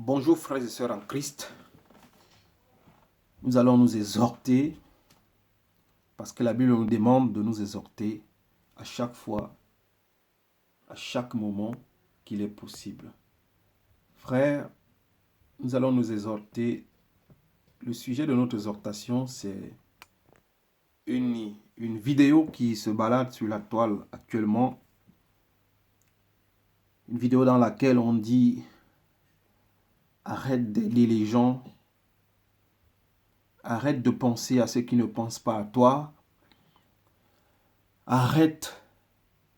Bonjour frères et sœurs en Christ. Nous allons nous exhorter parce que la Bible nous demande de nous exhorter à chaque fois, à chaque moment qu'il est possible. Frères, nous allons nous exhorter. Le sujet de notre exhortation, c'est une vidéo qui se balade sur la toile actuellement. Une vidéo dans laquelle on dit « Arrête d'aider les gens. Arrête de penser à ceux qui ne pensent pas à toi. Arrête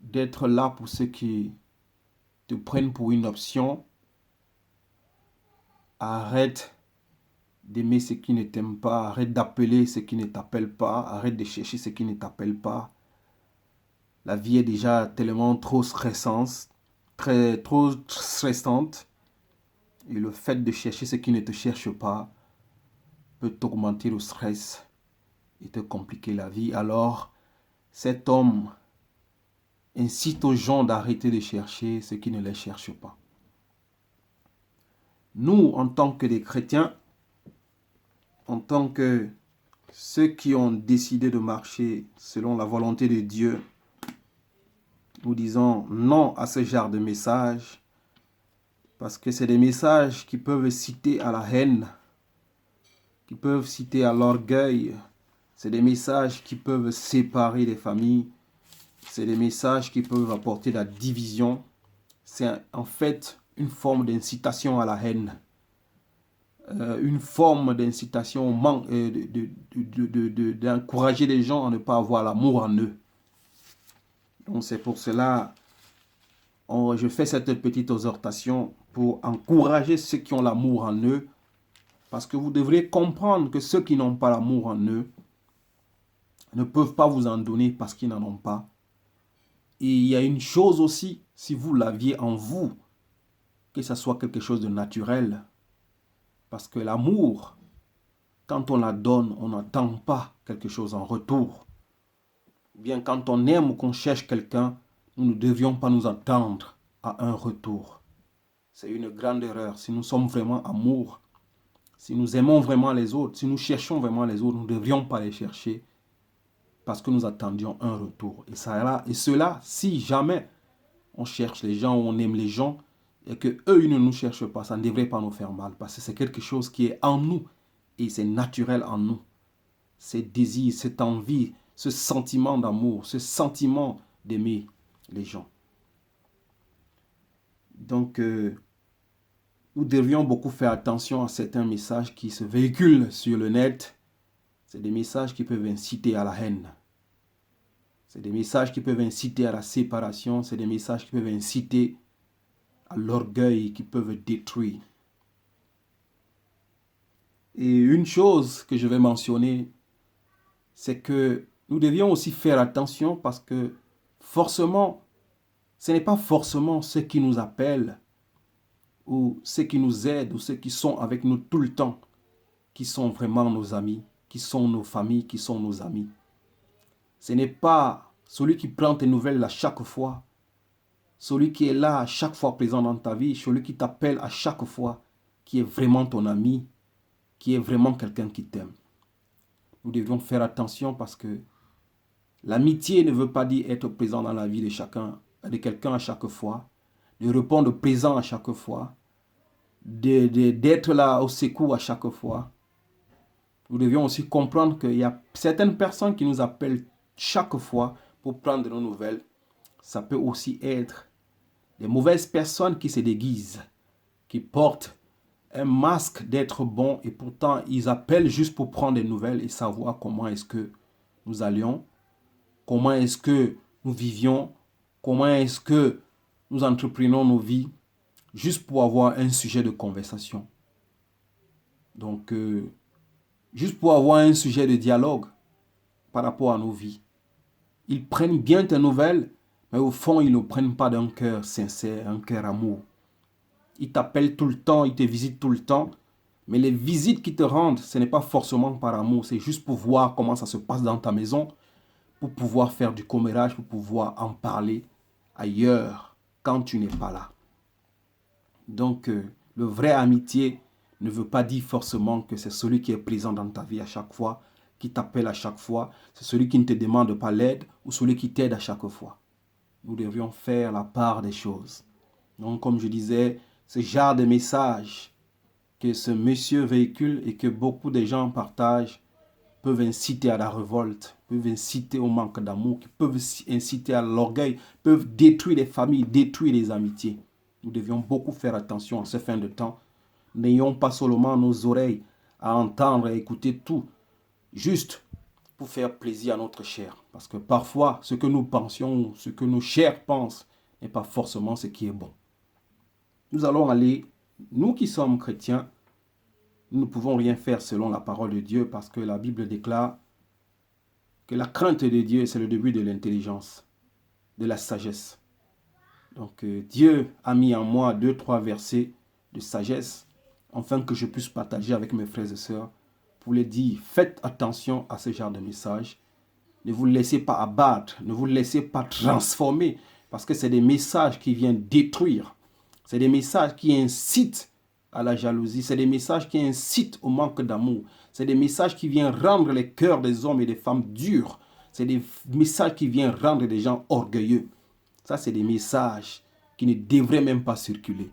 d'être là pour ceux qui te prennent pour une option. Arrête d'aimer ceux qui ne t'aiment pas. Arrête d'appeler ceux qui ne t'appellent pas. Arrête de chercher ceux qui ne t'appellent pas. La vie est déjà tellement trop stressante, trop stressante. Et le fait de chercher ceux qui ne te cherchent pas peut t'augmenter le stress et te compliquer la vie. Alors, cet homme incite aux gens d'arrêter de chercher ceux qui ne les cherchent pas. Nous, en tant que des chrétiens, en tant que ceux qui ont décidé de marcher selon la volonté de Dieu, nous disons non à ce genre de messages parce que c'est des messages qui peuvent citer à la haine, qui peuvent citer à l'orgueil. C'est des messages qui peuvent séparer les familles. C'est des messages qui peuvent apporter la division. C'est en fait une forme d'incitation à la haine. Une forme d'incitation au manque, d'encourager les gens à ne pas avoir l'amour en eux. Donc c'est pour cela que je fais cette petite exhortation pour encourager ceux qui ont l'amour en eux. Parce que vous devrez comprendre que ceux qui n'ont pas l'amour en eux ne peuvent pas vous en donner parce qu'ils n'en ont pas. Et il y a une chose aussi, si vous l'aviez en vous, que ce soit quelque chose de naturel. Parce que l'amour, quand on la donne, on n'attend pas quelque chose en retour. Bien, quand on aime ou qu'on cherche quelqu'un, nous ne devions pas nous attendre à un retour. C'est une grande erreur. Si nous sommes vraiment amour, si nous aimons vraiment les autres, si nous cherchons vraiment les autres, nous ne devrions pas les chercher parce que nous attendions un retour. Et cela, si jamais on cherche les gens ou on aime les gens et qu'eux, ils ne nous cherchent pas, ça ne devrait pas nous faire mal parce que c'est quelque chose qui est en nous et c'est naturel en nous. Ces désirs, cette envie, ce sentiment d'amour, ce sentiment d'aimer les gens. Donc, nous devrions beaucoup faire attention à certains messages qui se véhiculent sur le net. C'est des messages qui peuvent inciter à la haine. C'est des messages qui peuvent inciter à la séparation. C'est des messages qui peuvent inciter à l'orgueil, qui peuvent détruire. Et une chose que je vais mentionner, c'est que nous devions aussi faire attention parce que forcément, ce n'est pas forcément ceux qui nous appellent ou ceux qui nous aident ou ceux qui sont avec nous tout le temps qui sont vraiment nos amis, qui sont nos familles, qui sont nos amis. Ce n'est pas celui qui prend tes nouvelles à chaque fois, celui qui est là à chaque fois présent dans ta vie, celui qui t'appelle à chaque fois, qui est vraiment ton ami, qui est vraiment quelqu'un qui t'aime. Nous devons faire attention parce que l'amitié ne veut pas dire être présent dans la vie de quelqu'un à chaque fois, de répondre présent à chaque fois, d'être là au secours à chaque fois. Nous devions aussi comprendre qu'il y a certaines personnes qui nous appellent chaque fois pour prendre nos nouvelles. Ça peut aussi être des mauvaises personnes qui se déguisent, qui portent un masque d'être bons et pourtant ils appellent juste pour prendre des nouvelles et savoir comment est-ce que nous allions, comment est-ce que nous vivions, comment est-ce que nous entreprenons nos vies, juste pour avoir un sujet de conversation. Donc, juste pour avoir un sujet de dialogue par rapport à nos vies. Ils prennent bien tes nouvelles, mais au fond, ils ne prennent pas d'un cœur sincère, un cœur amour. Ils t'appellent tout le temps, ils te visitent tout le temps, mais les visites qu'ils te rendent, ce n'est pas forcément par amour, c'est juste pour voir comment ça se passe dans ta maison, pour pouvoir faire du commérage, pour pouvoir en parler ailleurs quand tu n'es pas là. Donc, Le vrai amitié ne veut pas dire forcément que c'est celui qui est présent dans ta vie à chaque fois, qui t'appelle à chaque fois, c'est celui qui ne te demande pas l'aide ou celui qui t'aide à chaque fois. Nous devions faire la part des choses. Donc, comme je disais, ce genre de message que ce monsieur véhicule et que beaucoup de gens partagent peuvent inciter à la révolte, peuvent inciter au manque d'amour, peuvent inciter à l'orgueil, peuvent détruire les familles, détruire les amitiés. Nous devions beaucoup faire attention en ce fin de temps. N'ayons pas seulement nos oreilles à entendre et écouter tout, juste pour faire plaisir à notre chair. Parce que parfois, ce que nous pensions, ce que nos chairs pensent, n'est pas forcément ce qui est bon. Nous allons aller, nous qui sommes chrétiens, nous ne pouvons rien faire selon la parole de Dieu parce que la Bible déclare que la crainte de Dieu, c'est le début de l'intelligence, de la sagesse. Donc Dieu a mis en moi 2-3 versets de sagesse afin que je puisse partager avec mes frères et sœurs pour les dire, faites attention à ce genre de message. Ne vous laissez pas abattre, ne vous laissez pas transformer parce que c'est des messages qui viennent détruire. C'est des messages qui incitent à la jalousie. C'est des messages qui incitent au manque d'amour. C'est des messages qui viennent rendre les cœurs des hommes et des femmes durs. C'est des messages qui viennent rendre des gens orgueilleux. Ça, c'est des messages qui ne devraient même pas circuler.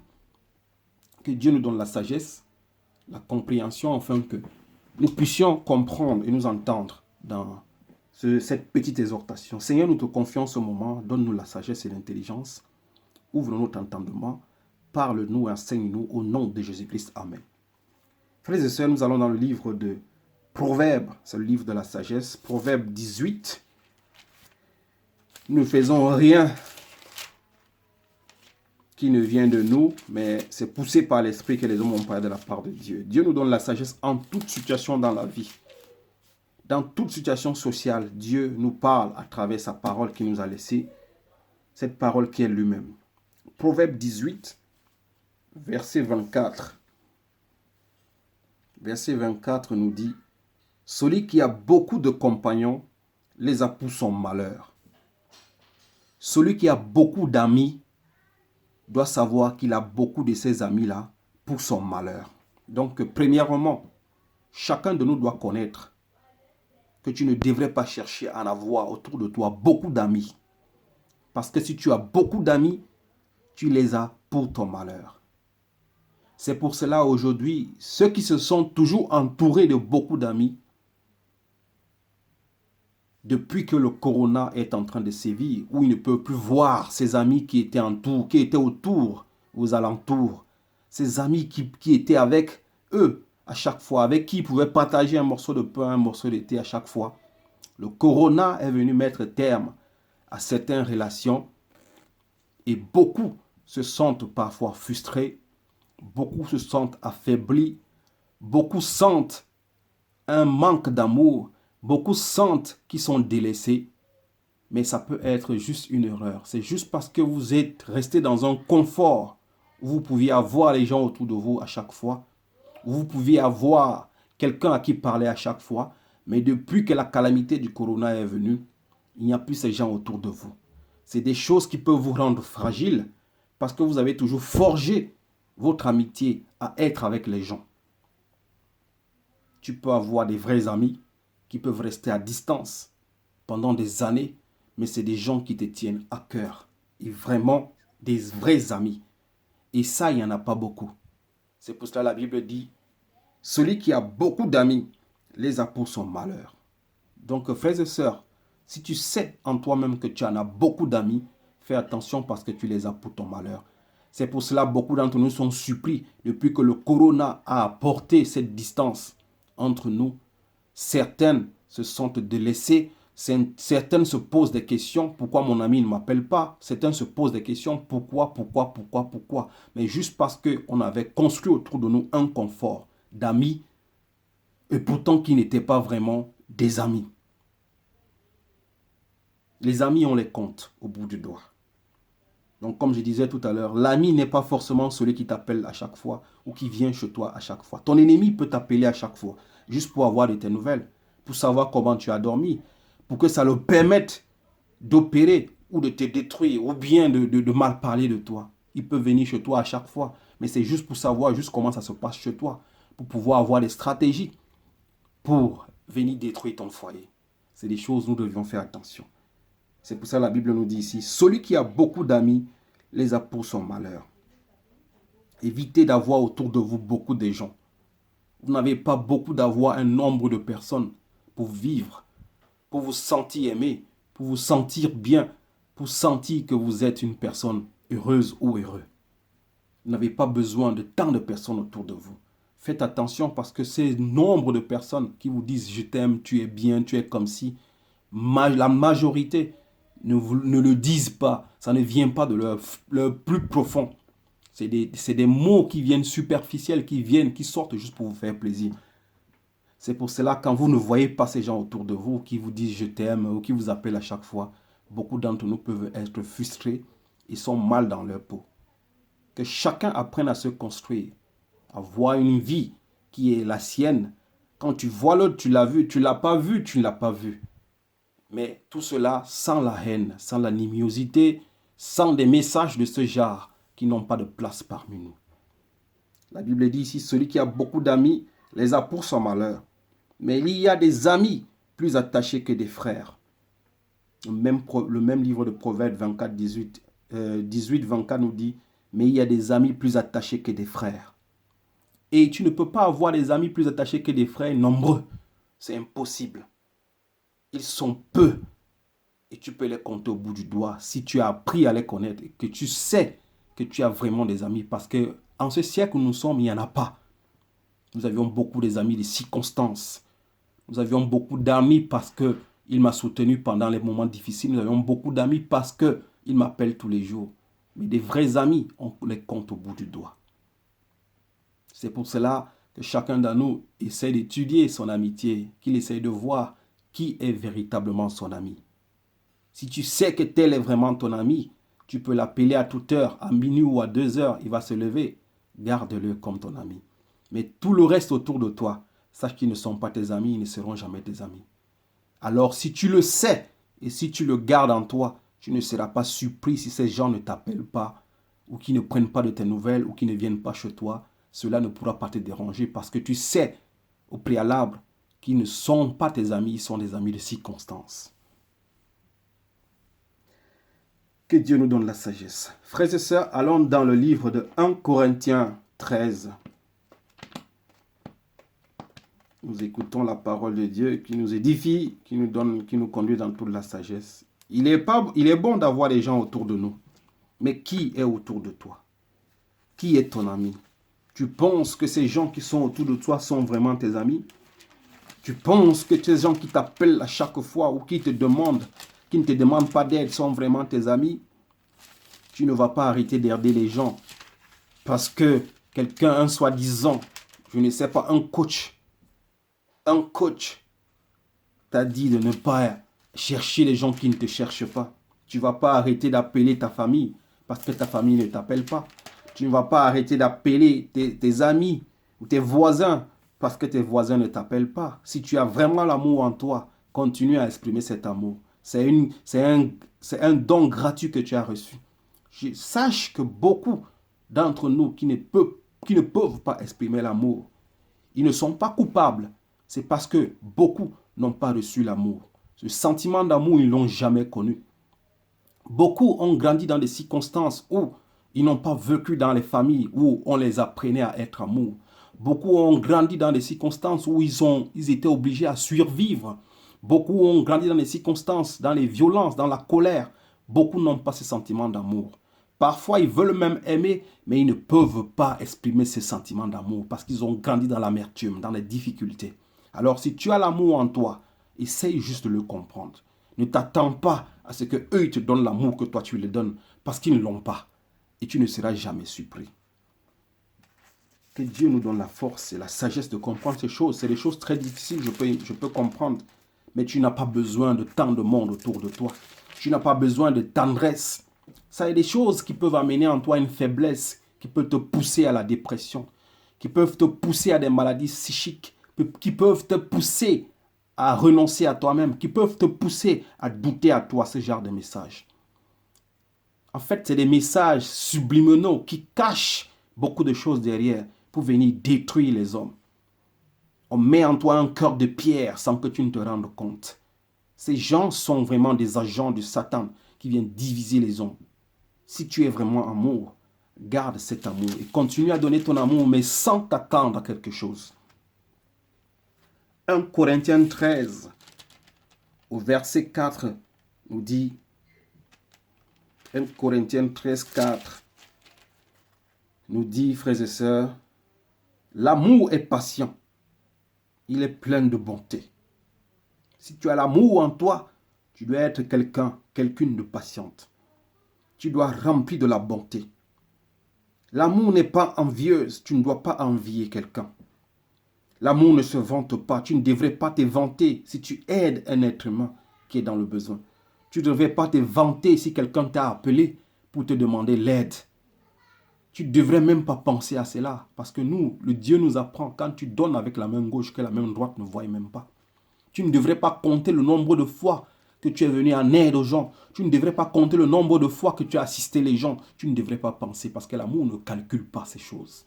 Que Dieu nous donne la sagesse, la compréhension, afin que nous puissions comprendre et nous entendre dans cette petite exhortation. Seigneur, nous te confions ce moment. Donne-nous la sagesse et l'intelligence. Ouvre notre entendement. Parle-nous et enseigne-nous au nom de Jésus-Christ. Amen. Frères et sœurs, nous allons dans le livre de Proverbes, c'est le livre de la sagesse, Proverbe 18. Nous ne faisons rien qui ne vient de nous, mais c'est poussé par l'Esprit que les hommes ont parlé de la part de Dieu. Dieu nous donne la sagesse en toute situation dans la vie. Dans toute situation sociale, Dieu nous parle à travers sa parole qu'il nous a laissée, cette parole qui est lui-même. Proverbe 18, verset 24. Verset 24 nous dit, « Celui qui a beaucoup de compagnons les a pour son malheur. Celui qui a beaucoup d'amis doit savoir qu'il a beaucoup de ces amis-là pour son malheur. » Donc, premièrement, chacun de nous doit connaître que tu ne devrais pas chercher à en avoir autour de toi beaucoup d'amis. Parce que si tu as beaucoup d'amis, tu les as pour ton malheur. C'est pour cela aujourd'hui, ceux qui se sont toujours entourés de beaucoup d'amis, depuis que le corona est en train de sévir, où ils ne peuvent plus voir ses amis qui étaient autour, aux alentours, ses amis qui étaient avec eux à chaque fois, avec qui ils pouvaient partager un morceau de pain, un morceau de thé à chaque fois. Le corona est venu mettre terme à certaines relations et beaucoup se sentent parfois frustrés, beaucoup se sentent affaiblis, beaucoup sentent un manque d'amour, beaucoup sentent qu'ils sont délaissés, mais ça peut être juste une erreur. C'est juste parce que vous êtes resté dans un confort où vous pouviez avoir les gens autour de vous à chaque fois, où vous pouviez avoir quelqu'un à qui parler à chaque fois, mais depuis que la calamité du corona est venue, il n'y a plus ces gens autour de vous. C'est des choses qui peuvent vous rendre fragile parce que vous avez toujours forgé votre amitié à être avec les gens. Tu peux avoir des vrais amis qui peuvent rester à distance pendant des années, mais c'est des gens qui te tiennent à cœur. Et vraiment, des vrais amis. Et ça, il n'y en a pas beaucoup. C'est pour cela que la Bible dit, celui qui a beaucoup d'amis les a pour son malheur. Donc, frères et sœurs, si tu sais en toi-même que tu en as beaucoup d'amis, fais attention parce que tu les as pour ton malheur. C'est pour cela que beaucoup d'entre nous sont surpris depuis que le corona a apporté cette distance entre nous. Certaines se sentent délaissées, certaines se posent des questions. Pourquoi mon ami ne m'appelle pas? Certaines se posent des questions. Pourquoi? Mais juste parce qu'on avait construit autour de nous un confort d'amis et pourtant qui n'étaient pas vraiment des amis. Les amis, on les compte au bout du doigt. Donc, comme je disais tout à l'heure, l'ami n'est pas forcément celui qui t'appelle à chaque fois ou qui vient chez toi à chaque fois. Ton ennemi peut t'appeler à chaque fois, juste pour avoir de tes nouvelles, pour savoir comment tu as dormi, pour que ça le permette d'opérer ou de te détruire ou bien de mal parler de toi. Il peut venir chez toi à chaque fois. Mais c'est juste pour savoir juste comment ça se passe chez toi. Pour pouvoir avoir des stratégies pour venir détruire ton foyer. C'est des choses où nous devions faire attention. C'est pour ça que la Bible nous dit ici, celui qui a beaucoup d'amis les a pour son malheur. Évitez d'avoir autour de vous beaucoup de gens. Vous n'avez pas beaucoup d'avoir un nombre de personnes pour vivre, pour vous sentir aimé, pour vous sentir bien, pour sentir que vous êtes une personne heureuse ou heureux. Vous n'avez pas besoin de tant de personnes autour de vous. Faites attention parce que ces nombres de personnes qui vous disent je t'aime, tu es bien, tu es comme si, la majorité ne le disent pas. Ça ne vient pas de leur plus profond. C'est des mots qui viennent superficiels, qui sortent juste pour vous faire plaisir. C'est pour cela, quand vous ne voyez pas ces gens autour de vous qui vous disent je t'aime ou qui vous appellent à chaque fois, beaucoup d'entre nous peuvent être frustrés. Ils sont mal dans leur peau. Que chacun apprenne à se construire, à avoir une vie qui est la sienne. Quand tu vois l'autre, tu l'as vu, tu ne l'as pas vu, tu ne l'as pas vu. Mais tout cela sans la haine, sans l'animosité, sans des messages de ce genre qui n'ont pas de place parmi nous. La Bible dit ici, celui qui a beaucoup d'amis les a pour son malheur. Mais il y a des amis plus attachés que des frères. Le même livre de Proverbes 24, 18, 24 nous dit, mais il y a des amis plus attachés que des frères. Et tu ne peux pas avoir des amis plus attachés que des frères nombreux. C'est impossible. Ils sont peu. Et tu peux les compter au bout du doigt si tu as appris à les connaître et que tu sais que tu as vraiment des amis. Parce que en ce siècle où nous sommes, il n'y en a pas. Nous avions beaucoup des amis de circonstances. Nous avions beaucoup d'amis parce qu'il m'a soutenu pendant les moments difficiles. Nous avions beaucoup d'amis parce qu'il m'appelle tous les jours. Mais des vrais amis, on les compte au bout du doigt. C'est pour cela que chacun d'entre nous essaie d'étudier son amitié, qu'il essaie de voir qui est véritablement son ami. Si tu sais que tel est vraiment ton ami, tu peux l'appeler à toute heure, à minuit ou à 2 heures, il va se lever. Garde-le comme ton ami. Mais tout le reste autour de toi, sache qu'ils ne sont pas tes amis, ils ne seront jamais tes amis. Alors si tu le sais et si tu le gardes en toi, tu ne seras pas surpris si ces gens ne t'appellent pas ou qui ne prennent pas de tes nouvelles ou qui ne viennent pas chez toi. Cela ne pourra pas te déranger parce que tu sais au préalable qu'ils ne sont pas tes amis, ils sont des amis de circonstance. Que Dieu nous donne la sagesse. Frères et sœurs, allons dans le livre de 1 Corinthiens 13. Nous écoutons la parole de Dieu qui nous édifie, qui nous conduit dans toute la sagesse. Il est bon d'avoir des gens autour de nous. Mais qui est autour de toi? Qui est ton ami? Tu penses que ces gens qui sont autour de toi sont vraiment tes amis? Tu penses que ces gens qui t'appellent à chaque fois ou qui ne te demandent pas d'aide sont vraiment tes amis? Tu ne vas pas arrêter d'aider les gens parce que quelqu'un, un soi-disant, je ne sais pas, un coach t'a dit de ne pas chercher les gens qui ne te cherchent pas. Tu ne vas pas arrêter d'appeler ta famille parce que ta famille ne t'appelle pas. Tu ne vas pas arrêter d'appeler tes amis ou tes voisins parce que tes voisins ne t'appellent pas. Si tu as vraiment l'amour en toi, continue à exprimer cet amour. C'est un don gratuit que tu as reçu. Sache que beaucoup d'entre nous qui ne peuvent pas exprimer l'amour, ils ne sont pas coupables. C'est parce que beaucoup n'ont pas reçu l'amour. Ce sentiment d'amour, ils ne l'ont jamais connu. Beaucoup ont grandi dans des circonstances où ils n'ont pas vécu dans les familles où on les apprenait à être amour. Beaucoup ont grandi dans des circonstances où ils étaient obligés à survivre. Beaucoup ont grandi dans des circonstances, dans les violences, dans la colère. Beaucoup n'ont pas ce sentiment d'amour. Parfois, ils veulent même aimer, mais ils ne peuvent pas exprimer ce sentiment d'amour parce qu'ils ont grandi dans l'amertume, dans les difficultés. Alors, si tu as l'amour en toi, essaye juste de le comprendre. Ne t'attends pas à ce qu'eux ils te donnent l'amour que toi tu les donnes parce qu'ils ne l'ont pas. Et tu ne seras jamais surpris. Que Dieu nous donne la force et la sagesse de comprendre ces choses. C'est des choses très difficiles, je peux comprendre. Mais tu n'as pas besoin de tant de monde autour de toi. Tu n'as pas besoin de tendresse. Ça est des choses qui peuvent amener en toi une faiblesse, qui peuvent te pousser à la dépression, qui peuvent te pousser à des maladies psychiques, qui peuvent te pousser à renoncer à toi-même, qui peuvent te pousser à douter à toi, ce genre de messages. En fait, c'est des messages subliminaux qui cachent beaucoup de choses derrière pour venir détruire les hommes. On met en toi un cœur de pierre sans que tu ne te rendes compte. Ces gens sont vraiment des agents de Satan qui viennent diviser les hommes. Si tu es vraiment amour, garde cet amour et continue à donner ton amour, mais sans t'attendre à quelque chose. 1 Corinthiens 13, au verset 4, nous dit, 1 Corinthiens 13, 4, nous dit, frères et sœurs, l'amour est patient, il est plein de bonté. Si tu as l'amour en toi, tu dois être quelqu'une de patiente. Tu dois remplir de la bonté. L'amour n'est pas envieuse, tu ne dois pas envier quelqu'un. L'amour ne se vante pas, tu ne devrais pas te vanter si tu aides un être humain qui est dans le besoin. Tu ne devrais pas te vanter si quelqu'un t'a appelé pour te demander l'aide. Tu ne devrais même pas penser à cela, parce que nous, le Dieu nous apprend, quand tu donnes avec la main gauche, que la main droite ne voit même pas. Tu ne devrais pas compter le nombre de fois que tu es venu en aide aux gens. Tu ne devrais pas compter le nombre de fois que tu as assisté les gens. Tu ne devrais pas penser, parce que l'amour ne calcule pas ces choses.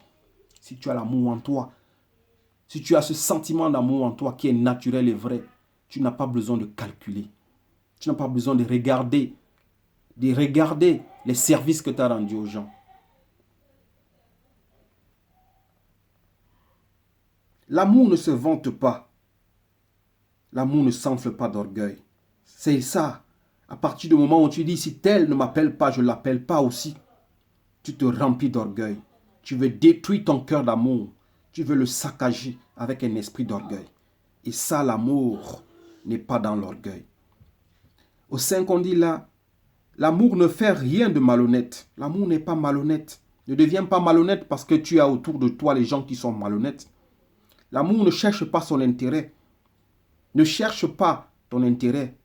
Si tu as l'amour en toi, si tu as ce sentiment d'amour en toi qui est naturel et vrai, tu n'as pas besoin de calculer. Tu n'as pas besoin de regarder les services que tu as rendus aux gens. L'amour ne se vante pas. L'amour ne s'enfle pas d'orgueil. C'est ça. À partir du moment où tu dis, si tel ne m'appelle pas, je ne l'appelle pas aussi, tu te remplis d'orgueil. Tu veux détruire ton cœur d'amour. Tu veux le saccager avec un esprit d'orgueil. Et ça, l'amour n'est pas dans l'orgueil. Au 5, on dit là, l'amour ne fait rien de malhonnête. L'amour n'est pas malhonnête. Ne deviens pas malhonnête parce que tu as autour de toi les gens qui sont malhonnêtes. L'amour ne cherche pas son intérêt. Ne cherche pas ton intérêt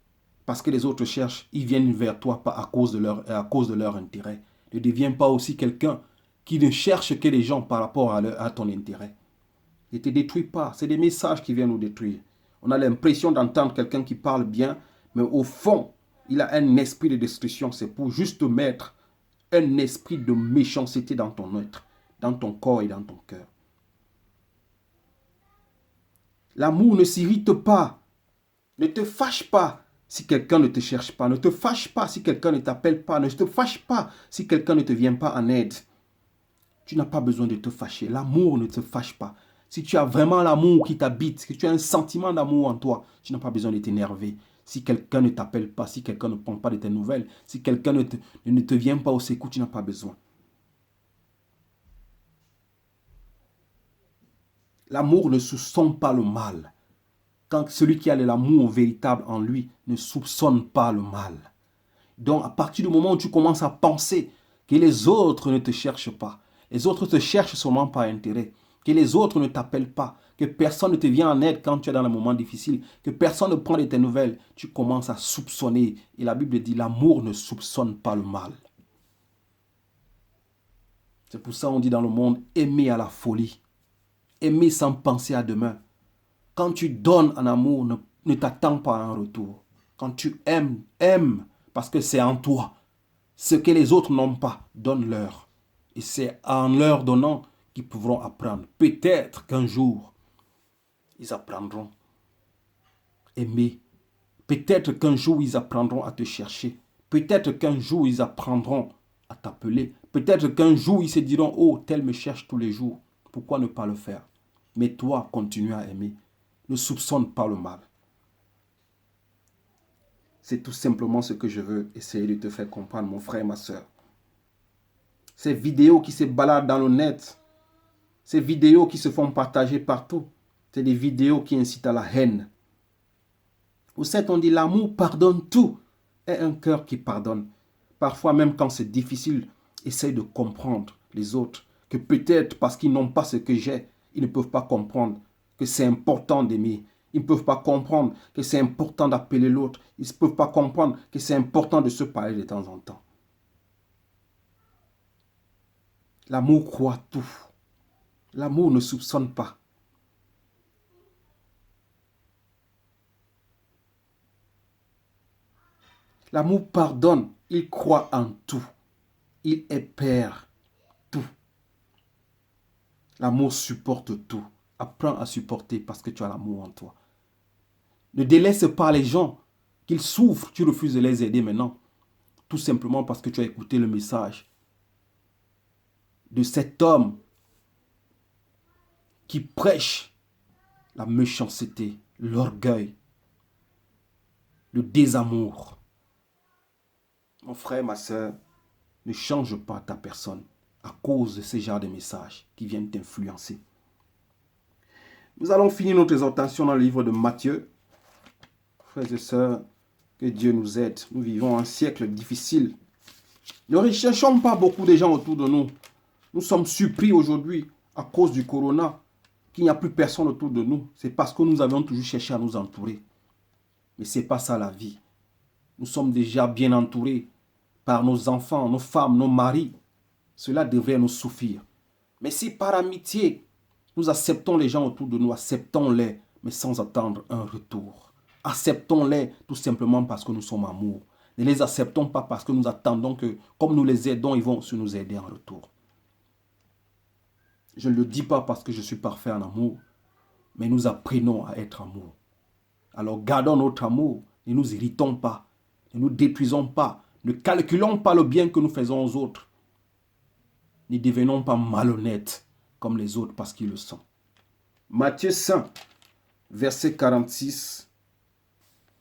parce que les autres cherchent. Ils viennent vers toi pas à cause de leur intérêt. Ne deviens pas aussi quelqu'un qui ne cherche que les gens par rapport à ton intérêt. Ne te détruis pas. C'est des messages qui viennent nous détruire. On a l'impression d'entendre quelqu'un qui parle bien, mais au fond, il a un esprit de destruction. C'est pour juste mettre un esprit de méchanceté dans ton être, dans ton corps et dans ton cœur. L'amour ne s'irrite pas. Ne te fâche pas si quelqu'un ne te cherche pas. Ne te fâche pas si quelqu'un ne t'appelle pas. Ne te fâche pas si quelqu'un ne te vient pas en aide. Tu n'as pas besoin de te fâcher. L'amour ne te fâche pas. Si tu as vraiment l'amour qui t'habite, si tu as un sentiment d'amour en toi, tu n'as pas besoin de t'énerver. Si quelqu'un ne t'appelle pas, si quelqu'un ne prend pas de tes nouvelles, si quelqu'un ne te vient pas au secours, tu n'as pas besoin. L'amour ne soupçonne pas le mal. Quand celui qui a l'amour véritable en lui ne soupçonne pas le mal. Donc, à partir du moment où tu commences à penser que les autres ne te cherchent pas, les autres te cherchent seulement par intérêt, que les autres ne t'appellent pas, que personne ne te vient en aide quand tu es dans un moment difficile, que personne ne prend de tes nouvelles, tu commences à soupçonner. Et la Bible dit, l'amour ne soupçonne pas le mal. C'est pour ça qu'on dit dans le monde, aimer à la folie, aimer sans penser à demain. Quand tu donnes en amour, ne t'attends pas à un retour. Quand tu aimes, aime parce que c'est en toi. Ce que les autres n'ont pas, donne-leur. Et c'est en leur donnant qu'ils pourront apprendre. Peut-être qu'un jour, ils apprendront à aimer. Peut-être qu'un jour, ils apprendront à te chercher. Peut-être qu'un jour, ils apprendront à t'appeler. Peut-être qu'un jour, ils se diront, oh, tel me cherche tous les jours. Pourquoi ne pas le faire? Mais toi, continue à aimer. Ne soupçonne pas le mal. C'est tout simplement ce que je veux essayer de te faire comprendre, mon frère et ma soeur. Ces vidéos qui se baladent dans le net, ces vidéos qui se font partager partout, c'est des vidéos qui incitent à la haine. Au 7, on dit l'amour pardonne tout et un cœur qui pardonne. Parfois, même quand c'est difficile, essaye de comprendre les autres. Que peut-être parce qu'ils n'ont pas ce que j'ai, ils ne peuvent pas comprendre que c'est important d'aimer. Ils ne peuvent pas comprendre que c'est important d'appeler l'autre. Ils ne peuvent pas comprendre que c'est important de se parler de temps en temps. L'amour croit tout. L'amour ne soupçonne pas. L'amour pardonne. Il croit en tout. Il est Père. Tout. L'amour supporte tout. Apprends à supporter parce que tu as l'amour en toi. Ne délaisse pas les gens. Qu'ils souffrent, tu refuses de les aider maintenant. Tout simplement parce que tu as écouté le message de cet homme qui prêche la méchanceté, l'orgueil, le désamour. Mon frère, ma soeur, ne change pas ta personne à cause de ce genre de messages qui viennent t'influencer. Nous allons finir notre exhortation dans le livre de Matthieu. Frères et sœurs, que Dieu nous aide. Nous vivons un siècle difficile. Ne recherchons pas beaucoup de gens autour de nous. Nous sommes surpris aujourd'hui à cause du corona qu'il n'y a plus personne autour de nous. C'est parce que nous avions toujours cherché à nous entourer. Mais ce n'est pas ça la vie. Nous sommes déjà bien entourés par nos enfants, nos femmes, nos maris. Cela devrait nous suffire. Mais si par amitié, nous acceptons les gens autour de nous, acceptons-les, mais sans attendre un retour. Acceptons-les tout simplement parce que nous sommes amour. Ne les acceptons pas parce que nous attendons que, comme nous les aidons, ils vont nous aider en retour. Je ne le dis pas parce que je suis parfait en amour, mais nous apprenons à être amour. Alors gardons notre amour, ne nous irritons pas, ne nous détruisons pas, ne calculons pas le bien que nous faisons aux autres. Ne devenons pas malhonnêtes comme les autres parce qu'ils le sont. Matthieu 5, verset 46,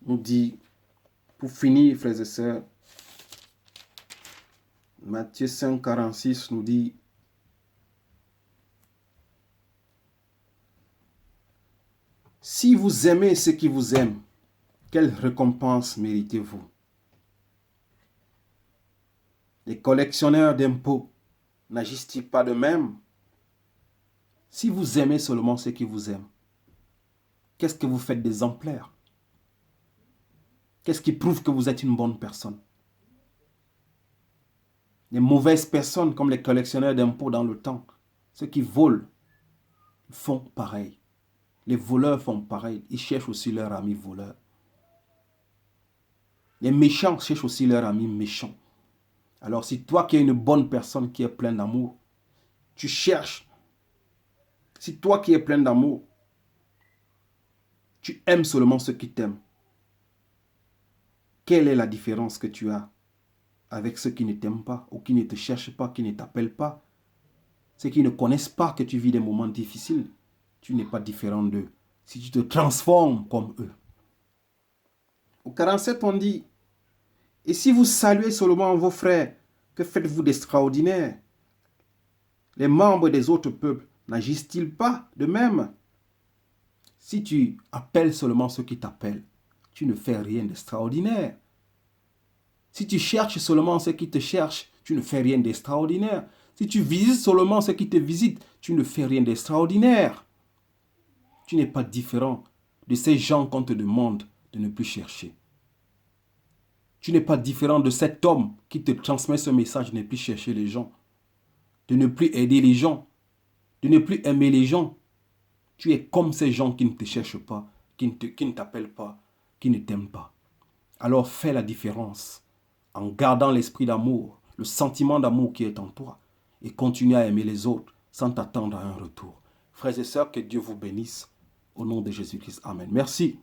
nous dit, pour finir, frères et sœurs, Matthieu 5, 46 nous dit, si vous aimez ceux qui vous aiment, quelle récompense méritez-vous? Les collectionneurs d'impôts n'agissent-ils pas de même? Si vous aimez seulement ceux qui vous aiment, qu'est-ce que vous faites d'exemplaire? Qu'est-ce qui prouve que vous êtes une bonne personne? Les mauvaises personnes, comme les collectionneurs d'impôts dans le temps, ceux qui volent, font pareil. Les voleurs font pareil. Ils cherchent aussi leurs amis voleurs. Les méchants cherchent aussi leurs amis méchants. Alors si toi qui es une bonne personne qui est pleine d'amour, tu cherches. Si toi qui es plein d'amour, tu aimes seulement ceux qui t'aiment. Quelle est la différence que tu as avec ceux qui ne t'aiment pas ou qui ne te cherchent pas, qui ne t'appellent pas? Ceux qui ne connaissent pas que tu vis des moments difficiles, tu n'es pas différent d'eux. Si tu te transformes comme eux. Au 47, on dit, et si vous saluez seulement vos frères, que faites-vous d'extraordinaire? Les membres des autres peuples n'agissent-ils pas de même? Si tu appelles seulement ceux qui t'appellent, tu ne fais rien d'extraordinaire. Si tu cherches seulement ceux qui te cherchent, tu ne fais rien d'extraordinaire. Si tu visites seulement ceux qui te visitent, tu ne fais rien d'extraordinaire. Tu n'es pas différent de ces gens qu'on te demande de ne plus chercher. Tu n'es pas différent de cet homme qui te transmet ce message de ne plus chercher les gens, de ne plus aider les gens, de ne plus aimer les gens. Tu es comme ces gens qui ne te cherchent pas, qui ne t'appellent pas, qui ne t'aiment pas. Alors fais la différence en gardant l'esprit d'amour, le sentiment d'amour qui est en toi et continue à aimer les autres sans t'attendre à un retour. Frères et sœurs, que Dieu vous bénisse au nom de Jésus-Christ. Amen. Merci.